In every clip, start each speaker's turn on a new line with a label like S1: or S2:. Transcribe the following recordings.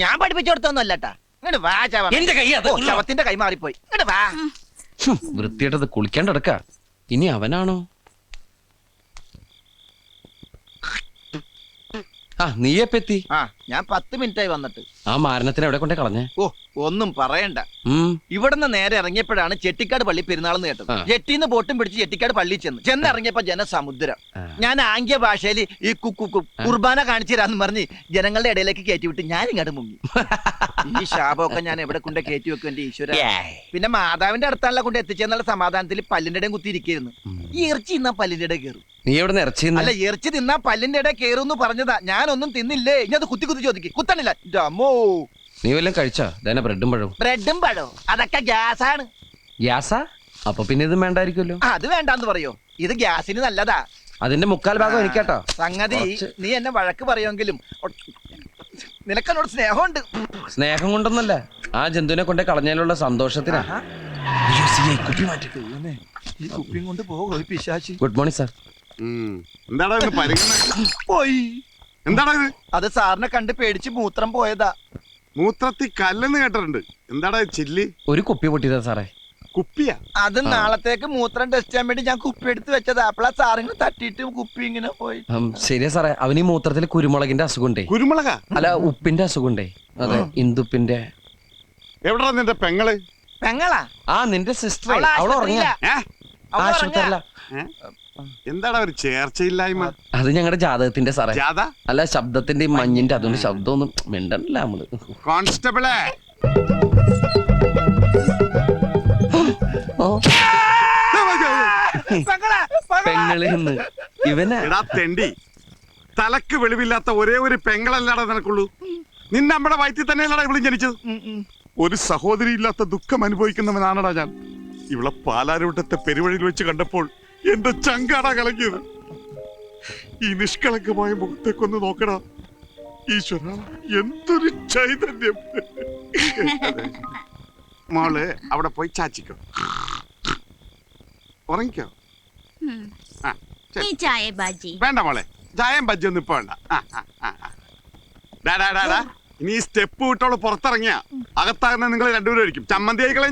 S1: ഞാൻ പഠിപ്പിച്ചു കൊടുത്തൊന്നുമല്ലട്ടാ. ഇങ്ങോട്ട് വാ ചവ.
S2: എന്റെ കൈ
S1: ശവത്തിന്റെ കൈ മാറിപ്പോയി. ഇങ്ങോട്ട് വാ.
S2: വൃത്തിയായിട്ടത് കുളിക്കാണ്ടടക്ക. ഇനി അവനാണോ? നീയെപ്പെത്തി?
S1: ഞാൻ 10 മിനിറ്റായി വന്നിട്ട്.
S2: ആ മാരണത്തിന് എവിടെ കൊണ്ടേ കളഞ്ഞേ?
S1: ഒന്നും പറയണ്ട. ഇവിടുന്ന് നേരെ ഇറങ്ങിയപ്പോഴാണ് ചെട്ടിക്കാട് പള്ളി പെരുന്നാളെന്ന് കേട്ടത്. ജെട്ടിന്ന് ബോട്ടും പിടിച്ച് ചെട്ടിക്കാട് പള്ളി ചെന്നിറങ്ങിയപ്പോ ജനസമുദ്രം. ഞാൻ ആംഗ്യ ഭാഷയിൽ ഈ കുർബാന കാണിച്ചു തരാന്ന് പറഞ്ഞ് ജനങ്ങളുടെ ഇടയിലേക്ക് കയറ്റി വിട്ട് ഞാൻ ഇങ്ങോട്ട് മുങ്ങി. ഈ ശാപമൊക്കെ ഞാൻ എവിടെ കൊണ്ട് കയറ്റി വെക്കും എന്റെ ഈശ്വര. പിന്നെ മാതാവിന്റെ അടുത്താണല്ലോ കൊണ്ട് എത്തിച്ചെന്നുള്ള സമാധാനത്തിൽ പല്ലിന്റെ ഇടയും കുത്തിയിരിക്കുന്നു. ഈ ഇറച്ചി തിന്നാ പല്ലിന്റെ ഇടയിൽ കയറും.
S2: നീ എവിടെ ഇറച്ചി?
S1: അല്ല, ഇറച്ചി തിന്നാ പല്ലിന്റെ ഇടയിൽ കയറും പറഞ്ഞതാ. ഞാനൊന്നും തിന്നില്ലേ. ഇനി അത് കുത്തി കുത്തി ചോദിക്കും. കുത്തണില്ല.
S2: നീ വല്ലതും കഴിച്ചോ? ബ്രെഡും പഴവും.
S1: ബ്രെഡും പഴവും അതൊക്കെ ഗ്യാസാണ്.
S2: ഗ്യാസാ? അപ്പൊ പിന്നെ ഇത് വേണ്ടായിരിക്കുമല്ലോ.
S1: അത് വേണ്ടാന്ന് പറയോ? ഇത് ഗ്യാസിന് നല്ലതാ.
S2: അതിന്റെ 3/4 ഭാഗം എനിക്കാട്ടോ.
S1: സംഗതി നീ എന്നെ വഴക്ക് പറയുമെങ്കിലും നിനക്കെന്നോട് സ്നേഹമുണ്ട്.
S2: സ്നേഹം കൊണ്ടൊന്നല്ല, ആ ജന്തുവിനെ കൊണ്ടേ കളഞ്ഞതിലുള്ള സന്തോഷത്തിനാ.
S1: ഈ കുപ്പിയും കൊണ്ട് പോകും പിശാചി.
S2: Good morning sir.
S3: എന്താടാ
S1: അത് സാറിനെ കണ്ട് പേടിച്ച് മൂത്രം പോയതാ.
S3: മൂത്രത്തിൽ കല്ലെന്ന് കേട്ടിട്ടുണ്ട്. എന്താടാ ചില്ലി?
S2: ഒരു കുപ്പി പൊട്ടിയതാ സാറേ.
S3: കുപ്പിയാ?
S1: അത് നാളത്തേക്ക് മൂത്രം ടെസ്റ്റ് ചെയ്യാൻ വേണ്ടി ഞാൻ കുപ്പി എടുത്ത് വെച്ചതാ. അപ്പളാ സാറിന് തട്ടിയിട്ട് കുപ്പി ഇങ്ങനെ പോയി.
S2: ശരിയാ സാറേ, അവന് ഈ മൂത്രത്തിൽ കുരുമുളകിന്റെ അസുഖമുണ്ടേ.
S3: കുരുമുളക?
S2: അല്ല, ഉപ്പിന്റെ അസുഖമുണ്ടേ. അതെ, ഇന്ദുപ്പിന്റെ.
S3: എവിടാ നിന്റെ പെങ്ങള്?
S1: പെങ്ങളാ?
S2: നിന്റെ സിസ്റ്റർ. അവള് ഉറങ്ങിയ ആശുപത്രിയില.
S3: എന്താടാ ഒരു ചേർച്ചയില്ലായ്മ?
S2: അത് ഞങ്ങളുടെ ജാതകത്തിന്റെ സാറേ. അല്ല, ശബ്ദത്തിന്റെ മഞ്ഞിന്റെ. അതുകൊണ്ട് ശബ്ദമൊന്നും മിണ്ടല്ല നമ്മള്.
S3: കോൺസ്റ്റബിളെ,
S2: പെങ്ങളിന്ന് ഇവനാ.
S3: തെണ്ടി, തലക്ക് വെളിവില്ലാത്ത ഒരേ ഒരു പെങ്ങളല്ലാടാ നിനക്കുള്ളൂ. നിന്നെ നമ്മുടെ വയറ്റിൽ തന്നെയല്ലടാ ഇവളും ജനിച്ചത്. ഒരു സഹോദരി ഇല്ലാത്ത ദുഃഖം അനുഭവിക്കുന്നവനാണടാ ഞാൻ. ഇവളെ പാലാരൂട്ടത്തെ പെരുവഴിയിൽ വെച്ച് കണ്ടപ്പോൾ എന്റെ ചങ്കാടാ കലങ്ങിയത്. ഈ നിഷ്കളങ്കമായ മുഖത്തേക്കൊന്ന് നോക്കടാ. ഈശ്വര, എന്തൊരു ചൈതന്യം. മോള് അവിടെ പോയി ചാച്ചിക്കോ, ഉറങ്ങിക്കോ. വേണ്ട മോളെ, ചായയും ബജ്ജി ഒന്നും ഇപ്പൊ വേണ്ട. ഇനി ഈ സ്റ്റെപ്പ് വിട്ടോളൂ പുറത്തിറങ്ങിയ അകത്താകുന്ന നിങ്ങൾ രണ്ടുപേരും ആയിരിക്കും. ചമ്മന്തി ആയിക്കളെ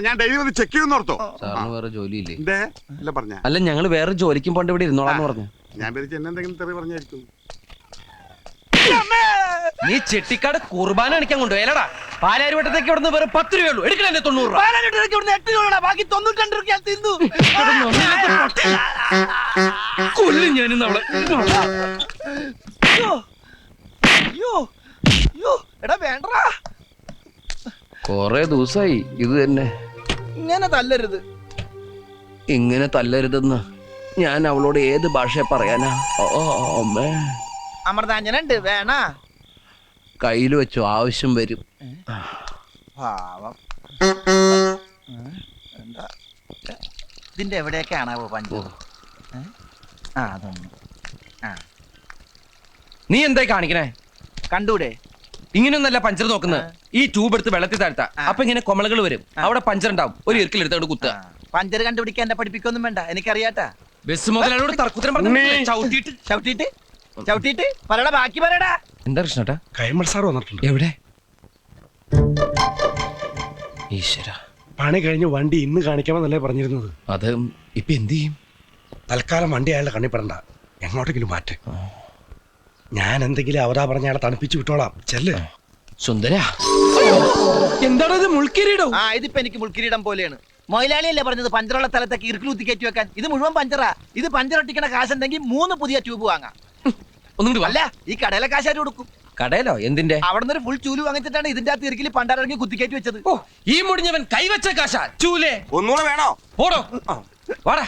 S3: ഞാൻ ഡെയിലി വന്ന് ചെക്ക് ചെയ്യുന്ന ഓർത്തോ.
S2: സാറിന് വേറെ ജോലിയില്ലേ? അല്ല, ഞങ്ങള് വേറെ ജോലിക്കും പോണ്ട് ഇവിടെ ഇരുന്നോളാന്ന് പറഞ്ഞു.
S3: ഞാൻ പേര് എന്തെങ്കിലും തെറി പറഞ്ഞായിരിക്കും.
S2: നീ ചെട്ടിക്കാട് കുർബാന അടിക്കാൻ കൊണ്ടുപോയല്ലടാ. പാലാരിവട്ടത്തേക്ക് ഇവിടുന്ന് വെറും 10 രൂപയുള്ളൂ. എടുക്കണേ 90 രൂപ.
S1: ബാക്കി 92 രൂപ തിന്നു.
S2: കൊല്ലും ഞാനിന്ന് അവളെ.
S1: എടാ വേണ്ടടാ,
S2: കൊറേ ദിവസായി ഇത് തന്നെ.
S1: ഇങ്ങനെ തല്ലരുത്.
S2: ഇങ്ങനെ തല്ലരുതെന്ന് ഞാൻ അവളോട് ഏത് ഭാഷ പറയാനാ?
S1: അമൃതാഞ്ജനുണ്ട്, വേണ
S2: കയ്യിൽ വെച്ചു, ആവശ്യം വരും.
S1: പാവം. ഇതിന്റെ എവിടെയൊക്കെയാണാവോ പഞ്ചർ? അതൊന്നും.
S2: നീ എന്തായി കാണിക്കണേ?
S1: കണ്ടൂടെ?
S2: ഇങ്ങനെയൊന്നല്ല പഞ്ചർ നോക്കുന്നത്. ഈ ട്യൂബ് എടുത്ത് വെള്ളത്തിൽ താഴ്ത്താ. അപ്പൊ ഇങ്ങനെ കൊമളകൾ വരും. അവിടെ പഞ്ചർ ഉണ്ടാവും. ഒരു ഇറുക്കിലെടുത്തോണ്ട് കുത്തുക.
S1: പഞ്ചർ കണ്ടുപിടിക്കാൻ എന്നെ പഠിപ്പിക്കൊന്നും വേണ്ട, എനിക്കറിയാട്ടാ.
S2: ബസ് മുതലോട് തർക്കുത്തരം
S1: ചവിട്ടിട്ട് പറയടാ, ബാക്കി പറയടാ.
S2: എന്താ കൃഷ്ണേട്ടാ?
S4: കൈമൾ സാർ വന്നിട്ടുണ്ട്.
S2: എവിടെ? ഈശ്വര,
S4: പണി കഴിഞ്ഞ് വണ്ടി ഇന്ന് കാണിക്കാമെന്നല്ലേ പറഞ്ഞിരുന്നത്.
S2: അത് ഇപ്പൊ എന്ത് ചെയ്യും?
S4: തൽക്കാലം വണ്ടി അയാളുടെ കണ്ണിപ്പെടണ്ട, എങ്ങോട്ടെങ്കിലും മാറ്റ്. ഞാൻ എന്തെങ്കിലും അവതാ പറഞ്ഞ അയാളെ തണുപ്പിച്ചു വിട്ടോളാം. ചെല്ല്.
S2: സുന്ദര, എന്താണത്? മുൾക്കിരീടോ?
S1: ഇതിപ്പോ എനിക്ക് മുൾക്കിരീടം പോലെയാണ്. മൊയിലാളിയല്ലേ പറഞ്ഞത് പഞ്ചറുള്ള സ്ഥലത്തേക്ക് ഇറുക്കിലൂത്തി കയറ്റി വെക്കാൻ? ഇത് മുഴുവൻ പഞ്ചറാ. ഇത് പഞ്ചറൊട്ടിക്കണ കാശുണ്ടെങ്കിൽ 3 പുതിയ ട്യൂബ് വാങ്ങാം.
S2: അല്ല,
S1: ഈ കടയിലെ കാശാര് കൊടുക്കും.
S2: കടയിലോ? എന്തിന്റെ?
S1: അവിടെ നിന്ന് ഫുൾ ചൂല് വാങ്ങിച്ചിട്ടാണ് ഇതിന്റെ അകത്ത് ഇറുക്കിൽ പണ്ടാരങ്ങി കുത്തിക്കയറ്റി വെച്ചത്.
S2: ഈ മുടിഞ്ഞവൻ കൈവച്ച കാശാ ചൂലേ.
S1: ഒന്നുകൂടെ വേണോ?
S2: ഓടോ, വാടാ.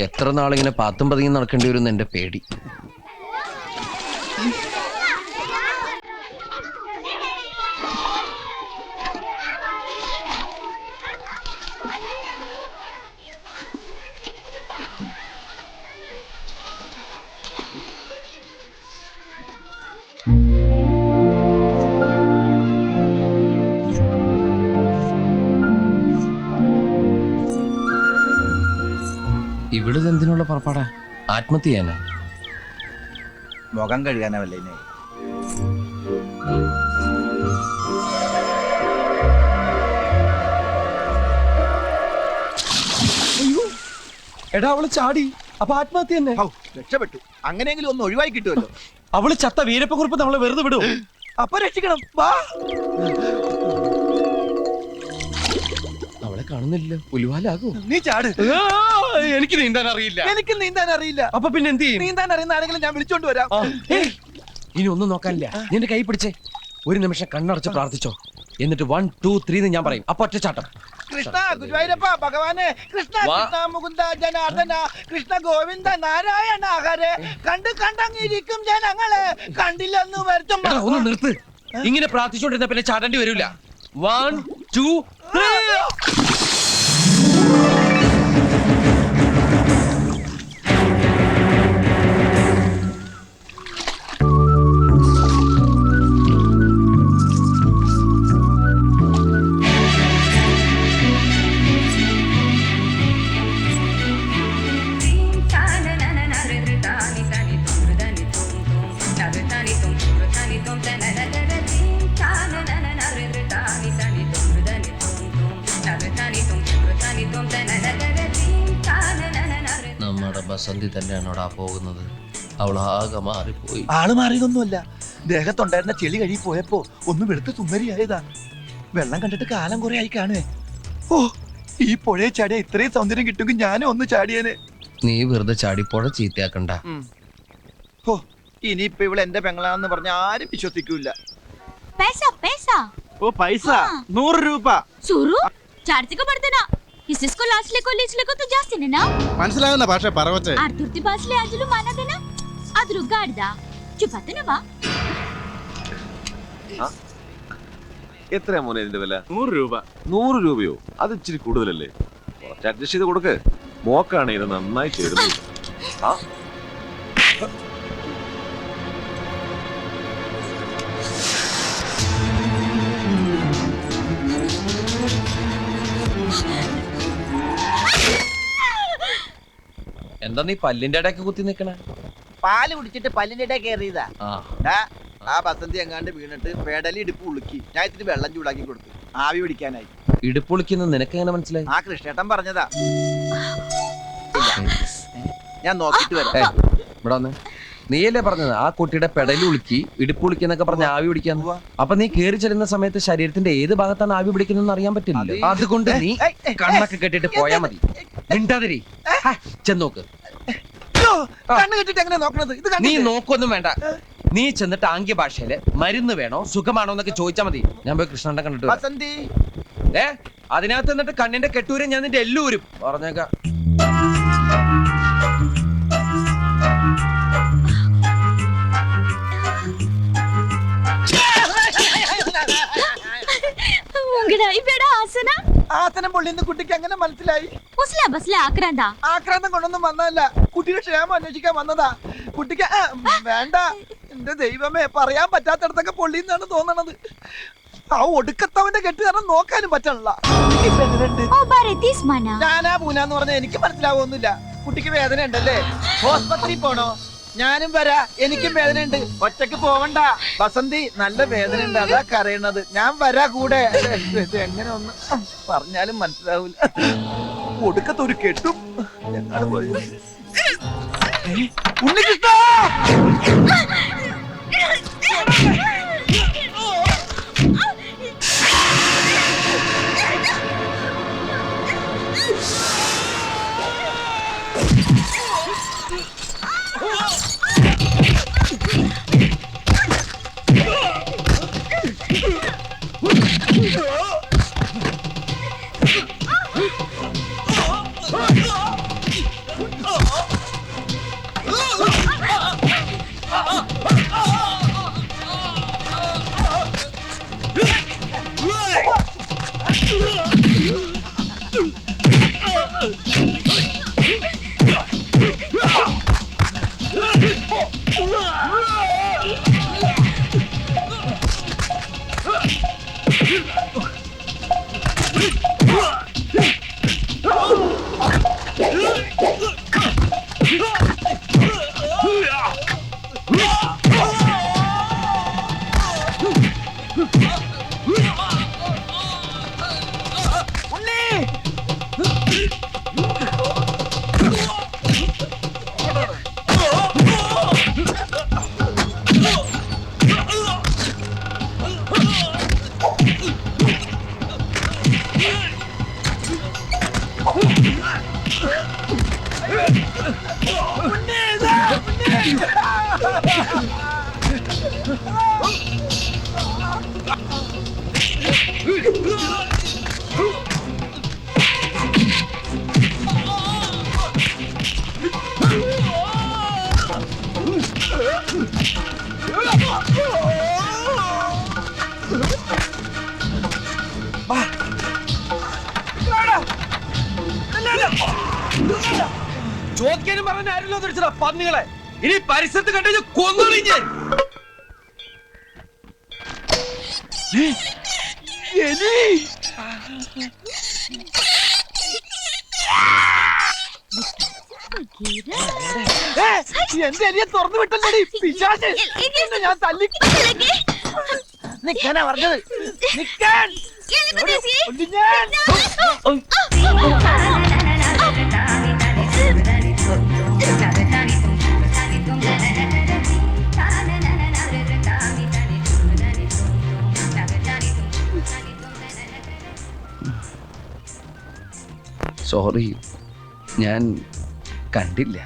S2: എത്ര നാളിങ്ങനെ പാത്തും പതിങ്ങി നടക്കേണ്ടി വരും എന്റെ പേടി. ഇവിടെ എന്തിനുള്ള പുറപ്പാടാ? ആത്മഹത്യ ചെയ്യാനാ?
S1: മുഖം കഴുകാനല്ലേ ഇനി.
S2: എടാ അവള് ചാടി, അപ്പൊ ആത്മഹത്യ തന്നെ.
S1: ഹൗ, രക്ഷപ്പെട്ടു. അങ്ങനെയെങ്കിലും ഒന്ന് ഒഴിവായി കിട്ടുമല്ലോ.
S2: അവള് ചത്ത വീരപ്പക്കുറിപ്പ് നമ്മളെ വെറുതെ വിടും.
S1: അപ്പൊ രക്ഷിക്കണം. വാ.
S2: അവളെ കാണുന്നില്ല, പുലിവാലാകും.
S1: നീ ചാട്.
S2: എനിക്ക് നീന്താൻ അറിയില്ല.
S1: എനിക്ക് നീന്താൻ അറിയില്ല.
S2: അപ്പൊ പിന്നെ എന്ത് ചെയ്യും?
S1: നീന്താൻ അറിയുന്ന ആരെങ്കിലും ഞാൻ വിളിച്ചോണ്ട് വരാം.
S2: ഇനി ഒന്നും നോക്കാനില്ല. നിന്റെ കൈ പിടിച്ചേ, ഒരു നിമിഷം കണ്ണടച്ച് പ്രാർത്ഥിച്ചോ. എന്നിട്ട് 1 2 3 ഞാൻ പറയും, അപ്പൊ ഒറ്റച്ചാട്ടം.
S1: കൃഷ്ണ ഗുരുവായൂരപ്പ ഭഗവാനെ, കൃഷ്ണ കൃഷ്ണ മുകുന്ദ ജനാർദ്ദന, കൃഷ്ണ ഗോവിന്ദ നാരായണ ഹരേ, കണ്ടങ്ങിരിക്കും ജനങ്ങളെ, കണ്ടില്ലെന്ന് വരുത്തും.
S2: എടാ, ഒന്ന് നിർത്ത്. ഇങ്ങനെ പ്രാർത്ഥിച്ചോണ്ടിരുന്ന പിന്നെ ചാടേണ്ടി വരൂല. 1 2 3. നമ്മുടെ ബസന്തി തന്നെയാണോടാ പോകുന്നത്? അവളാകെ മാറിപ്പോയി.
S1: ആള് മാറിയതൊന്നുമല്ല, ദേഹത്തുണ്ടായിരുന്ന ചെളി കഴുകി പോയപ്പോ ഒന്ന് വെളുത്ത് സുന്ദരിയായതാ. വെള്ളം കണ്ടിട്ട് കാലം കുറെ ആയി കാണുവേ. ഓ, ഈ പുഴയെ ചാടിയ ഇത്രയും സൗന്ദര്യം കിട്ടുമെങ്കിൽ ഞാനും ഒന്ന് ചാടിയേനെ.
S2: നീ വെറുതെ ചാടിപ്പോഴ ചീത്തയാക്കണ്ട.
S1: ഓ, ഇനിയിപ്പൊ ഇവിടെ എന്റെ പെങ്ങളാന്ന് പറഞ്ഞ ആരും വിശ്വസിക്കൂല. ഓ, പൈസ 100 രൂപ.
S5: മനസ്സിലാകുന്ന ഭാഷ പറവച്ചേ.
S6: എത്രയാ മോനെ ഇതിന്റെ വില?
S5: 100 രൂപ.
S6: 100 രൂപയോ? അത് ഇച്ചിരി കൂടുതലല്ലേ? കുറച്ച് അഡ്ജസ്റ്റ് ചെയ്ത് കൊടുക്ക്. മോക്കാണ് ഇത് നന്നായി ചേരുന്നത്. ആ,
S2: എന്താ നീ പല്ലിന്റെ ഇടയ്ക്ക് കുത്തി നിക്കണേ?
S1: പാല് കുടിച്ചിട്ട് പല്ലിന്റെ ഇടയിൽ കയറിയതാ.
S2: ആ,
S1: ആ ബസന്തി എങ്ങാണ്ട് വീണിട്ട് പെടലി ഇടുപ്പ് ഉളുക്കി. ഞാൻ ഇത്തിരി വെള്ളം ചൂടാക്കി കൊടുത്തു, ആവി പിടിക്കാനായി.
S2: ഇടുപ്പൊളിക്കുന്ന നിനക്ക് എങ്ങനെ മനസ്സിലായി?
S1: ആ കൃഷ്ണേട്ടൻ പറഞ്ഞതാ. ഞാൻ നോക്കിട്ട് വരാം.
S2: ഇവിടെ വന്ന്. നീയല്ലേ പറഞ്ഞത് ആ കുട്ടിയുടെ പെടലി ഉളുക്കി ഇടുപ്പുളിക്കി എന്നൊക്കെ പറഞ്ഞ ആവി പിടിക്കാന്ന്? അപ്പൊ നീ കേറി ചെല്ലുന്ന സമയത്ത് ശരീരത്തിന്റെ ഏത് ഭാഗത്താണ് ആവി പിടിക്കുന്നതെന്ന് അറിയാൻ പറ്റില്ല. അതുകൊണ്ട് നീ കണ്ണൊക്കെ കെട്ടിട്ട് പോയാ മതി. മിണ്ടാതിരി, ചെന്നോക്ക്.
S1: കണ്ണ് കെട്ടിട്ട് എങ്ങനെ നോക്കണത്? ഇത്
S2: നീ നോക്കൊന്നും വേണ്ട. നീ ചെന്നിട്ട് ആംഗ്യ ഭാഷയില് മരുന്ന് വേണോ സുഖമാണോ എന്നൊക്കെ ചോദിച്ചാ മതി. ഞാൻ പോയി കൃഷ്ണന്റെ കണ്ടിട്ട്
S1: ബസന്തി,
S2: അതിനകത്ത് എന്നിട്ട് കണ്ണിന്റെ കെട്ടൂരും ഞാൻ നിന്റെ എല്ലൂരും പറഞ്ഞേക്കാം.
S1: ആസനം പൊള്ളിന്ന് കുട്ടിക്ക് അങ്ങനെ മനസ്സിലായി? ആക്രാന്തം കൊണ്ടൊന്നും വന്നതല്ല, കുട്ടിയുടെ ക്ഷേമം അന്വേഷിക്കാൻ വന്നതാ. കുട്ടിക്ക് വേണ്ട. എന്റെ ദൈവമേ, പറയാൻ പറ്റാത്തടത്തൊക്കെ പൊള്ളിന്നാണ് തോന്നണത്. ആ ഒടുക്കത്തവന്റെ കെട്ട് കാരണം നോക്കാനും പറ്റണില്ല. ഞാനാ പൂനാന്ന് പറഞ്ഞ എനിക്ക് മനസ്സിലാവൊന്നുമില്ല. കുട്ടിക്ക് വേദന ഉണ്ടല്ലേ? ഹോസ്പിറ്റലിൽ പോണോ? ഞാനും വരാ, എനിക്കും വേദന ഉണ്ട്. ഒറ്റക്ക് പോവണ്ട ബസന്തി, നല്ല വേദന ഉണ്ട്, അതാ കരയണത്. ഞാൻ വരാ കൂടെ. ഇത് എങ്ങനെ ഒന്ന് പറഞ്ഞാലും മനസ്സിലാവൂല. ഒടുക്കത്തൊരു കെട്ടും. ഉണ്ണികൃഷ്ണ,
S2: നോക്കിയാലും പറഞ്ഞ ആരല്ലോ തിരിച്ചതാ പന്നികളെ. ഇനി പരിസരത്ത് കണ്ടു കൊന്നോളി ഞാൻ.
S1: എന്റെ എലിയെ തുറന്നു വിട്ടല്ലോടി പിശാച്. നിന്നെ ഞാൻ തല്ലി നിക്കാനാ പറഞ്ഞത്. നിക്കാൻ കൊല്ലും ഞാൻ.
S2: സോറി, ഞാൻ കണ്ടില്ല.